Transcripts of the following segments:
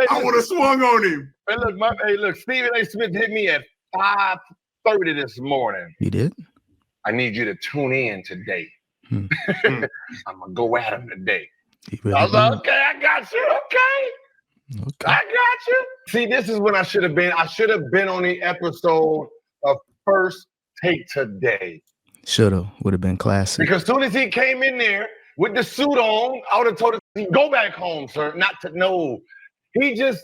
I would have swung on him. Look, Stephen A. Smith hit me at 5:30 this morning. He did? I need you to tune in today. I'm gonna go at him today. Really I was like, okay, I got you. Okay. I got you. See, this is when I should have been. I should have been on the episode of First Take Today. Would have been classic. Because as soon as he came in there with the suit on, I would have told him, go back home, sir. Not to know. He just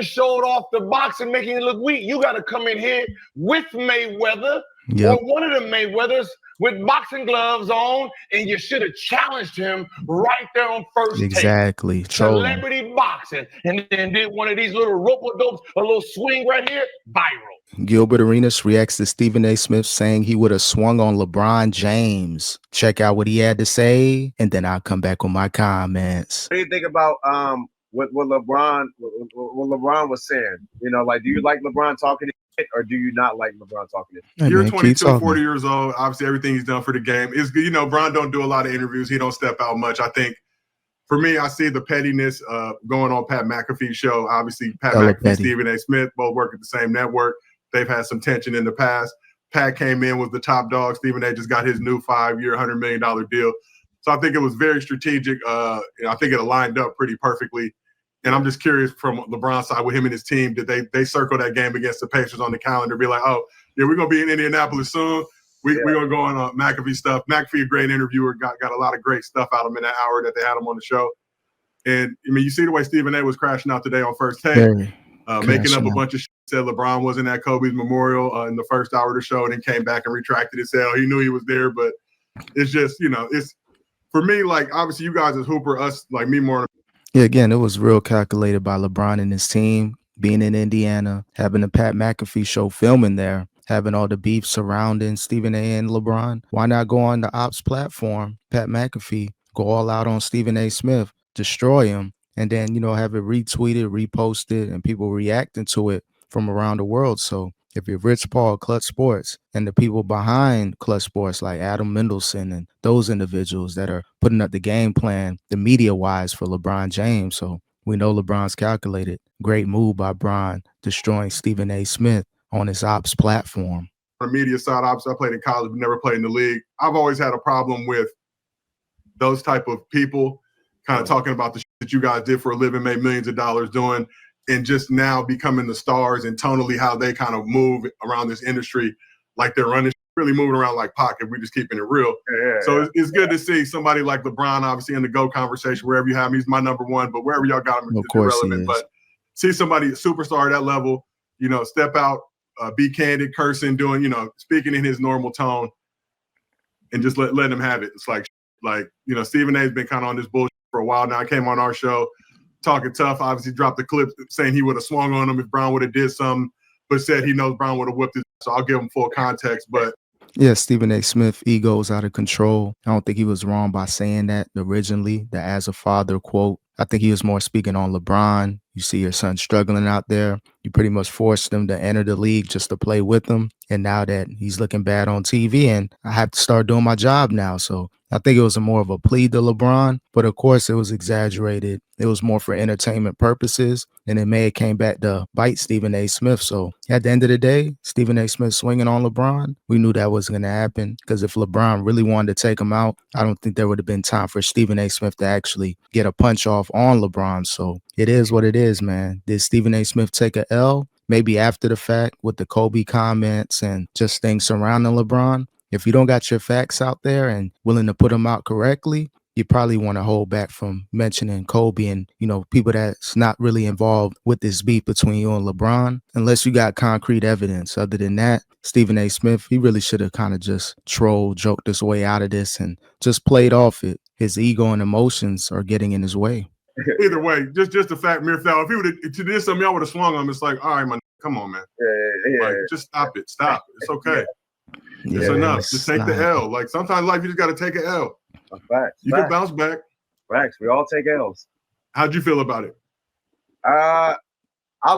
showed off the boxing, making it look weak. You got to come in here with Mayweather or one of the Mayweathers with boxing gloves on, and you should have challenged him right there on First Take. Exactly. Celebrity boxing. And then did one of these little rope-a-dopes, a little swing right here, viral. Gilbert Arenas reacts to Stephen A. Smith saying he would have swung on LeBron James. Check out what he had to say, and then I'll come back with my comments. What do you think about what LeBron was saying? You know, like, do you like LeBron talking shit, or do you not like LeBron talking shit? Hey, You're man, 22, 40 years old. Obviously, everything he's done for the game is good. You know, Bron don't do a lot of interviews. He don't step out much. I think, for me, I see the pettiness going on Pat McAfee's show. Obviously, Pat McAfee and Stephen A. Smith both work at the same network. They've had some tension in the past. Pat came in, was the top dog. Stephen A. just got his new 5-year, $100 million deal. So I think it was very strategic. I think it aligned up pretty perfectly. And I'm just curious from LeBron's side with him and his team, did they circle that game against the Pacers on the calendar, be like, oh, yeah, we're going to be in Indianapolis soon. We're going to go on McAfee stuff. McAfee, a great interviewer, got a lot of great stuff out of him in that hour that they had him on the show. And, I mean, you see the way Stephen A. was crashing out today on First Take, making up a bunch of shit. Said LeBron wasn't at Kobe's memorial in the first hour of the show, and then came back and retracted it, said, oh, he knew he was there. But it's just, it's for me, like, obviously you guys as Hooper, us, like me more. Yeah, again, it was real calculated by LeBron and his team, being in Indiana, having the Pat McAfee show filming there, having all the beef surrounding Stephen A. and LeBron. Why not go on the ops platform, Pat McAfee, go all out on Stephen A. Smith, destroy him, and then, have it retweeted, reposted, and people reacting to it from around the world. So if you're Rich Paul, Clutch Sports, and the people behind Clutch Sports like Adam Mendelson and those individuals that are putting up the game plan, the media-wise for LeBron James. So we know LeBron's calculated. Great move by Bron, destroying Stephen A. Smith on his ops platform. On the media side, obviously I played in college, but never played in the league. I've always had a problem with those type of people kind of talking about the shit that you guys did for a living, made millions of dollars doing, and just now becoming the stars and tonally how they kind of move around this industry like they're running, really moving around like pocket. We're just keeping it real. So it's good to see somebody like LeBron, obviously in the GOAT conversation, wherever you have him, he's my number one, but wherever y'all got him, it's irrelevant. But see somebody, a superstar at that level, step out, be candid, cursing, doing, speaking in his normal tone, and just let him have it. It's like Stephen A.'s been kind of on this bullshit for a while now. I came on our show talking tough, obviously dropped the clip saying he would have swung on him if Brown would have did something, but said he knows Brown would have whipped it. So I'll give him full context. But yeah, Stephen A. Smith, ego is out of control. I don't think he was wrong by saying that originally, the as a father quote. I think he was more speaking on LeBron. You see your son struggling out there. You pretty much forced him to enter the league just to play with him. And now that he's looking bad on TV, and I have to start doing my job now. So I think it was more of a plea to LeBron, but of course it was exaggerated. It was more for entertainment purposes, and it may have came back to bite Stephen A. Smith. So at the end of the day, Stephen A. Smith swinging on LeBron, we knew that was going to happen, because if LeBron really wanted to take him out, I don't think there would have been time for Stephen A. Smith to actually get a punch off on LeBron. So it is what it is, man. Did Stephen A. Smith take a L? Maybe after the fact with the Kobe comments and just things surrounding LeBron. If you don't got your facts out there and willing to put them out correctly, you probably want to hold back from mentioning Kobe and, people that's not really involved with this beef between you and LeBron, unless you got concrete evidence. Other than that, Stephen A. Smith, he really should have kind of just joked his way out of this and just played off it. His ego and emotions are getting in his way. Either way, just the fact, mere foul. If he would have to did something, y'all would have swung on him. It's like, all right, man, come on, man. Like, just stop it. Stop. It's okay. It's enough. Just take the L. Like, sometimes in life you just got to take an L. Facts. You can bounce back. Facts. We all take L's. How'd you feel about it? I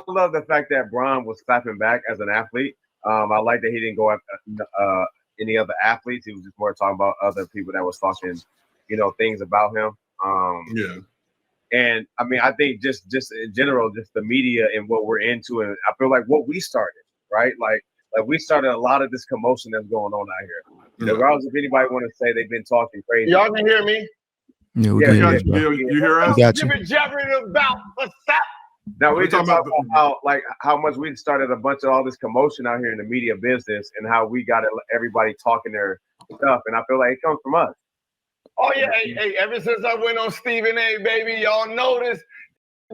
love the fact that Bron was clapping back as an athlete. I like that he didn't go after any other athletes. He was just more talking about other people that was talking, things about him. And I mean, I think just in general, just the media and what we're into, and I feel like what we started, right? Like we started a lot of this commotion that's going on out here. Regardless if anybody want to say they've been talking crazy. Y'all can hear me? Yeah, we can hear you, bro. You hear us? We got you. About what's that? Now we're just talking about how much we started a bunch of all this commotion out here in the media business and how we got everybody talking their stuff, and I feel like it comes from us. Oh yeah, hey, ever since I went on Stephen A, baby, y'all notice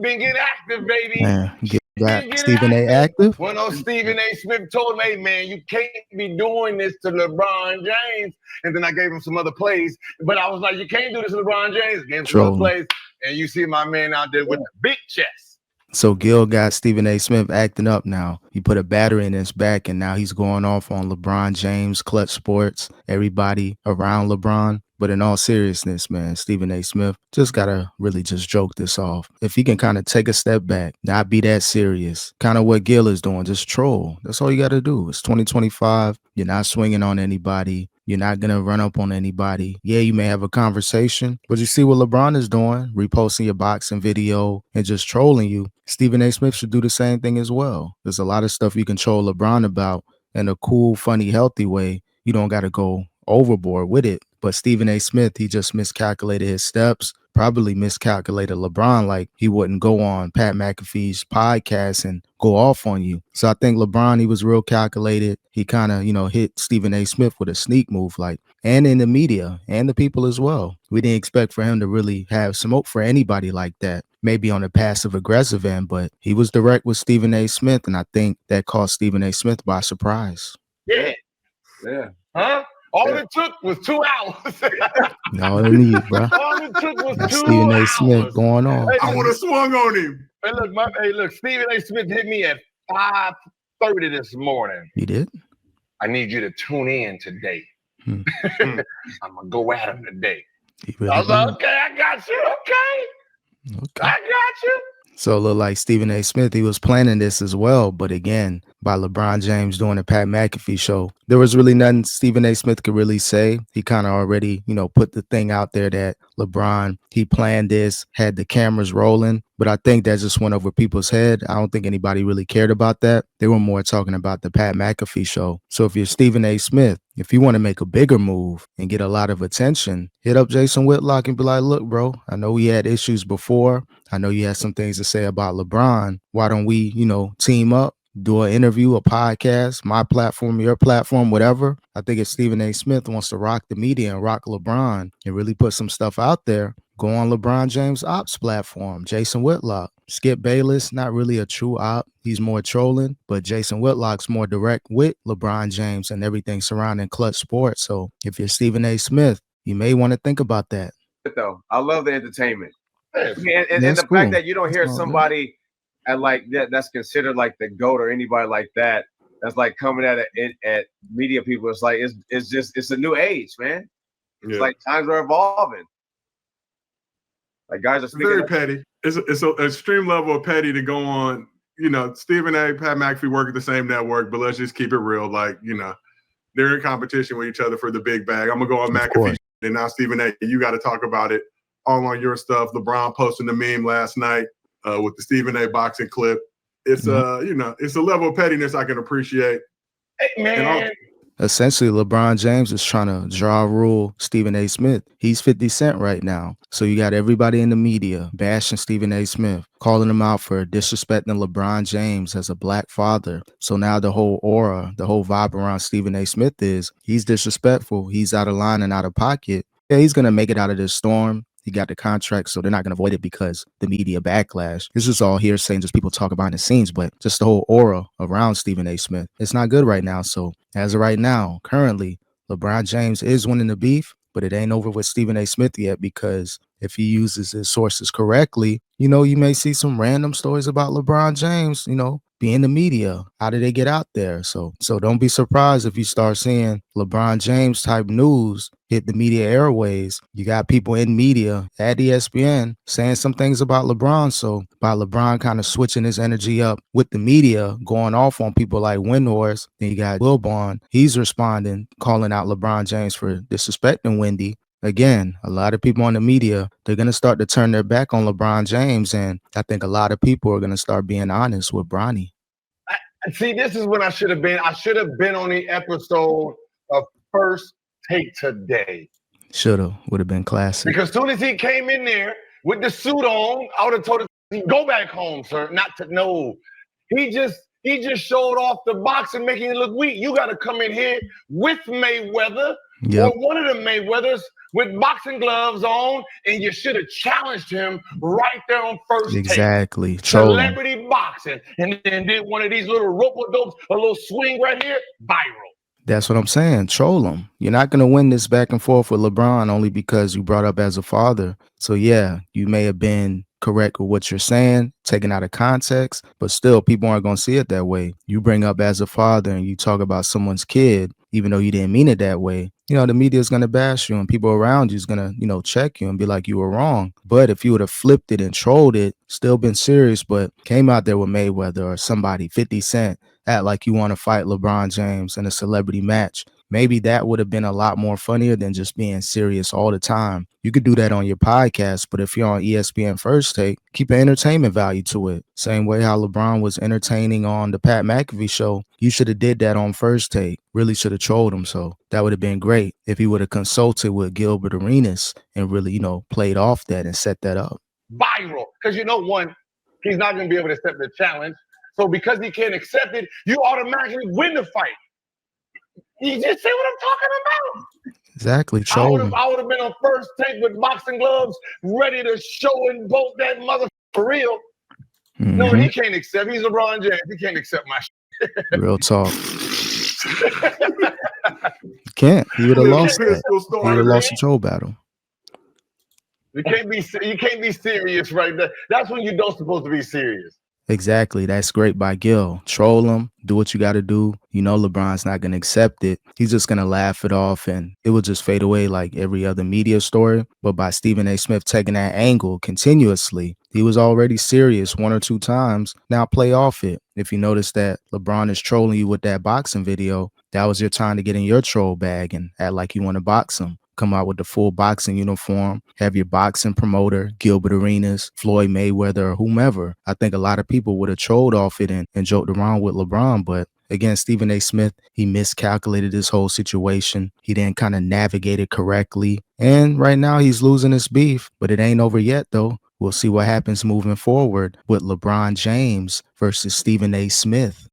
been getting active, baby. Man, get Stephen A active. Went on Stephen A. Smith told him, hey man, you can't be doing this to LeBron James. And then I gave him some other plays, but I was like, you can't do this to LeBron James. Gave him some other plays, and you see my man out there with the big chest. So Gil got Stephen A. Smith acting up now. He put a battery in his back, and now he's going off on LeBron James, Clutch Sports, everybody around LeBron. But in all seriousness, man, Stephen A. Smith just got to really just joke this off. If he can kind of take a step back, not be that serious, kind of what Gil is doing, just troll. That's all you got to do. It's 2025. You're not swinging on anybody. You're not going to run up on anybody. Yeah, you may have a conversation, but you see what LeBron is doing, reposting your boxing video and just trolling you. Stephen A. Smith should do the same thing as well. There's a lot of stuff you can troll LeBron about in a cool, funny, healthy way. You don't got to go overboard with it. But Stephen A. Smith, he just miscalculated his steps, probably miscalculated LeBron, like he wouldn't go on Pat McAfee's podcast and go off on you. So I think LeBron, he was real calculated. He kind of, hit Stephen A. Smith with a sneak move, and in the media and the people as well. We didn't expect for him to really have smoke for anybody like that, maybe on the passive aggressive end, but he was direct with Stephen A. Smith. And I think that caught Stephen A. Smith by surprise. Yeah. Huh? All it took was 2 hours. No, it need, bro. All it took was 2 hours. Stephen A. Smith going on. Hey, I would have swung on him. Hey, look, Stephen A. Smith hit me at 5:30 this morning. He did? I need you to tune in today. I'm going to go at him today. Really I was like, okay, I got you. Okay. I got you. So it looked like Stephen A. Smith, he was planning this as well. But again, by LeBron James doing a Pat McAfee show, there was really nothing Stephen A. Smith could really say. He kind of already, put the thing out there that LeBron, he planned this, had the cameras rolling. But I think that just went over people's head. I don't think anybody really cared about that. They were more talking about the Pat McAfee show. So if you're Stephen A. Smith, if you want to make a bigger move and get a lot of attention, hit up Jason Whitlock and be like, look, bro, I know we had issues before. I know you had some things to say about LeBron. Why don't we, team up, do an interview, a podcast, my platform, your platform, whatever. I think if Stephen A. Smith wants to rock the media and rock LeBron and really put some stuff out there, go on LeBron James' ops platform, Jason Whitlock. Skip Bayless, not really a true op. He's more trolling, but Jason Whitlock's more direct with LeBron James and everything surrounding Clutch Sports. So if you're Stephen A. Smith, you may want to think about that. Though I love the entertainment. And the cool. fact that you don't hear somebody at that's considered like the GOAT or anybody like that, that's like coming at it at media people. It's like it's a new age, man. It's like times are evolving. Like guys are very petty. It's an extreme level of petty to go on. Stephen A. Pat McAfee work at the same network, but let's just keep it real. They're in competition with each other for the big bag. I'm gonna go on McAfee, and now Stephen A. You got to talk about it all on your stuff. LeBron posting the meme last night with the Stephen A. boxing clip. It's it's a level of pettiness I can appreciate. Hey, man. Essentially, LeBron James is trying to draw rule Stephen A. Smith. He's 50 Cent right now. So you got everybody in the media bashing Stephen A. Smith, calling him out for disrespecting LeBron James as a black father. So now the whole aura, the whole vibe around Stephen A. Smith is he's disrespectful. He's out of line and out of pocket. Yeah, he's going to make it out of this storm. He got the contract, so they're not going to avoid it because the media backlash. This is all hearsay and just people talking behind the scenes, but just the whole aura around Stephen A. Smith. It's not good right now. So as of right now, currently, LeBron James is winning the beef, but it ain't over with Stephen A. Smith yet because if he uses his sources correctly, you may see some random stories about LeBron James, be in the media. How did they get out there? So don't be surprised if you start seeing LeBron James type news hit the media airways. You got people in media at ESPN saying some things about LeBron. So by LeBron kind of switching his energy up with the media, going off on people like Windhorse, then you got Wilbon. He's responding, calling out LeBron James for disrespecting Wendy. again, a lot of people on the media, they're going to start to turn their back on LeBron James. And I think a lot of people are going to start being honest with Bronny. See, this is when I should have been. I should have been on the episode of First Take today. Shoulda, would have been classic. Because as soon as he came in there with the suit on, I would have told him, go back home, sir. Not to know. He just showed off the boxing, making it look weak. You got to come in here with Mayweather or one of the Mayweathers with boxing gloves on, and you should have challenged him right there on First Take. Exactly. Celebrity boxing. And then did one of these little rope-a-dopes, a little swing right here, viral. That's what I'm saying. Troll him. You're not going to win this back and forth with LeBron only because you brought up as a father. So, yeah, you may have been correct with what you're saying, taken out of context, but still people aren't going to see it that way. You bring up as a father and you talk about someone's kid, even though you didn't mean it that way. You know, the media is going to bash you and people around you is going to, you know, check you and be like, you were wrong. But if you would have flipped it and trolled it, still been serious, but came out there with Mayweather or somebody, 50 Cent, act like you want to fight LeBron James in a celebrity match, maybe that would have been a lot more funnier than just being serious all the time. You could do that on your podcast, but if you're on ESPN First Take, keep an entertainment value to it. Same way how LeBron was entertaining on the Pat McAfee show, you should have did that on First Take. Really should have trolled him. So that would have been great if he would have consulted with Gilbert Arenas and really, you know, played off that and set that up. Viral. Because you know, one, he's not going to be able to accept the challenge. So because he can't accept it, you automatically win the fight. You just see what I'm talking about? Exactly. I would have been on First Take with boxing gloves, ready to show and bolt that mother for real. Mm-hmm. No, he can't accept. He's LeBron James. He can't accept my shit. Real talk. Can't. He would have lost that. He would have lost the troll battle. You can't be serious right there. That's when you don't supposed to be serious. Exactly. That's great by Gil. Troll him. Do what you got to do. You know LeBron's not going to accept it. He's just going to laugh it off and it will just fade away like every other media story. But by Stephen A. Smith taking that angle continuously, he was already serious 1 or 2 times. Now play off it. If you notice that LeBron is trolling you with that boxing video, that was your time to get in your troll bag and act like you want to box him. Come out with the full boxing uniform, have your boxing promoter, Gilbert Arenas, Floyd Mayweather, or whomever. I think a lot of people would have trolled off it and joked around with LeBron. But again, Stephen A. Smith, he miscalculated this whole situation. He didn't kind of navigate it correctly. And right now he's losing his beef, but it ain't over yet, though. We'll see what happens moving forward with LeBron James versus Stephen A. Smith.